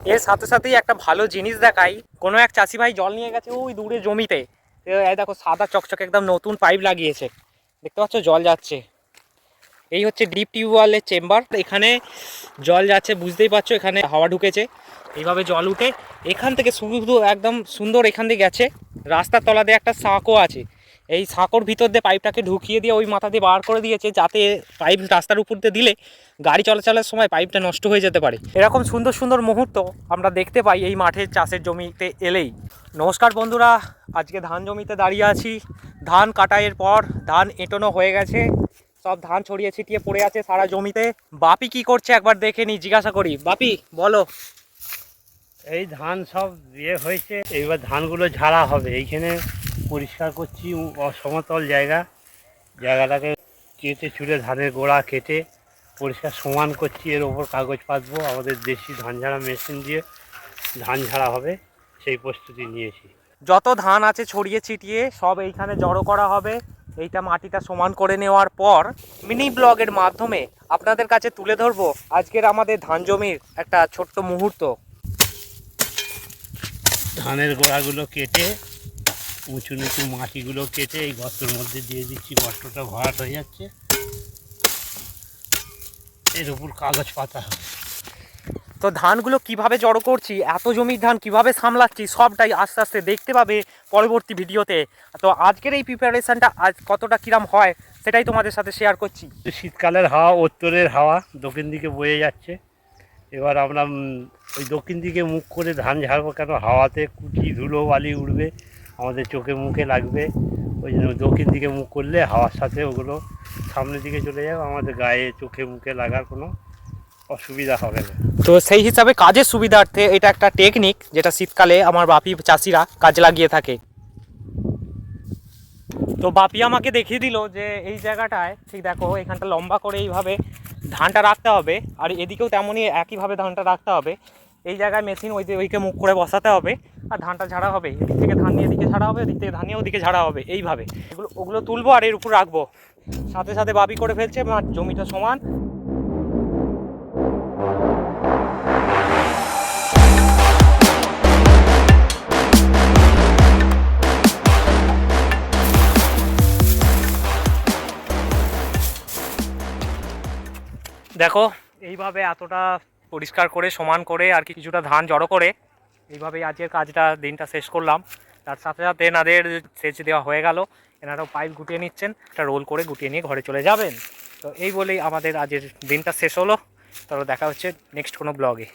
এর সাথে সাথেই একটা ভালো জিনিস দেখাই, কোনো এক চাষি ভাই জল নিয়ে গেছে ওই দূরে জমিতে। এই দেখো সাদা চকচকে একদম নতুন পাইপ লাগিয়েছে, দেখতে পাচ্ছ জল যাচ্ছে। এই হচ্ছে ডিপ টিউবওয়েলের চেম্বার, এখানে জল যাচ্ছে, বুঝতেই পারছো এখানে হাওয়া ঢুকেছে, এইভাবে জল উঠে এখান থেকে শুধু একদম সুন্দর। এখান দিয়ে গেছে রাস্তার তলা দিয়ে একটা সাঁকো আছে, এই সাঁকোর ভিতর দিয়ে পাইপটাকে ঢুকিয়ে দিয়ে ওই মাথা দিয়ে বার করে দিয়েছে, যাতে পাইপ রাস্তার উপর দিয়ে দিলে গাড়ি চলাচলের সময় পাইপটা নষ্ট হয়ে যেতে পারে। এরকম সুন্দর সুন্দর মুহূর্ত আমরা দেখতে পাই এই মাঠের চাষের জমিতে এলেই। নমস্কার বন্ধুরা, আজকে ধান জমিতে দাঁড়িয়ে আছি। ধান কাটাইয়ের পর ধান এঁটোনো হয়ে গেছে, সব ধান ছড়িয়ে ছিটিয়ে পড়ে আছে সারা জমিতে। বাপি কি করছে একবার দেখে নি, জিজ্ঞাসা করি। বাপি বলো। এই ধান সব হয়েছে, এইবার ধানগুলো ঝাড়া হবে। এইখানে পরিষ্কার করছি সমতল জায়গাটাকে কেটে চুলে ধানের গোড়া কেটে পরিষ্কার সমান করছি। এর ওপর কাগজ পাতবো, আমাদের দেশি ধান ঝাড়া মেশিন দিয়ে ধান ঝাড়া হবে, সেই প্রস্তুতি নিয়েছি। যত ধান আছে ছড়িয়ে ছিটিয়ে সব এইখানে জড়ো করা হবে। এইটা মাটিটা সমান করে নেওয়ার পর মিনি ব্লগের মাধ্যমে আপনাদের কাছে তুলে ধরবো আজকের আমাদের ধান জমির একটা ছোট্ট মুহূর্ত। ধানের গোড়াগুলো কেটে উঁচু নিচু মাটিগুলো কেটে এই গর্তের মধ্যে দিয়ে দিচ্ছি। গর্তটা ভরাট হয়ে যাচ্ছে, এর উপর কাগজ পাতা হবে। তো ধানগুলো কিভাবে জড়ো করছি, এত জমির ধান কিভাবে সামলাচ্ছি, সবটাই আস্তে আস্তে দেখতে পাবে পরবর্তী ভিডিওতে। তো আজকের এই প্রিপারেশানটা আজ কতটা কিরাম হয় সেটাই তোমাদের সাথে শেয়ার করছি। শীতকালের হাওয়া, উত্তরের হাওয়া দক্ষিণ দিকে বয়ে যাচ্ছে। এবার আমরা ওই দক্ষিণ দিকে মুখ করে ধান ঝাড়বো, কেন হাওয়াতে কুচি ধুলো বালি উড়বে, আমাদের চোখে মুখে লাগবে। ওই জন্য দক্ষিণ দিকে মুখ করলে হাওয়ার সাথে ওগুলো সামনের দিকে চলে যাবে, আমাদের গায়ে চোখে মুখে লাগার কোনো অসুবিধা হবে না। তো সেই হিসাবে কাজের সুবিধার্থে এটা একটা টেকনিক, যেটা শীতকালে আমার বাপি চাষিরা কাজে লাগিয়ে থাকে। তো বাপি আমাকে দেখিয়ে দিল যে এই জায়গাটায় ঠিক দেখো, এখানটা লম্বা করে এইভাবে ধানটা রাখতে হবে, আর এদিকেও তেমনই একইভাবে ধানটা রাখতে হবে। এই জায়গায় মেশিন ওইকে মুখ করে বসাতে হবে, আর ধানটা ঝাড়া হবে। এদিক থেকে ধান নিয়ে এদিকে ঝাড়া হবে, এদিক থেকে ধান নিয়ে ওদিকে ঝাড়া হবে। এইভাবে ওগুলো তুলবো আর এর উপর রাখবো। সাথে সাথে বাপি করে ফেলছে, আমার জমিটা সমান। দেখো এইভাবে এতটা পরিষ্কার করে সমান করে আর কি কিছুটা ধান জড়ো করে এইভাবেই আজকের কাজটা দিনটা শেষ করলাম। তার সাথে সাথে এনাদের সেচ দেওয়া হয়ে গেল, এনারাও পাইপ গুটিয়ে নিচ্ছেন, একটা রোল করে গুটিয়ে নিয়ে ঘরে চলে যাবেন। তো এই বলেই আমাদের আজকের দিনটা শেষ হলো। তো দেখা হচ্ছে নেক্সট কোনো ব্লগে।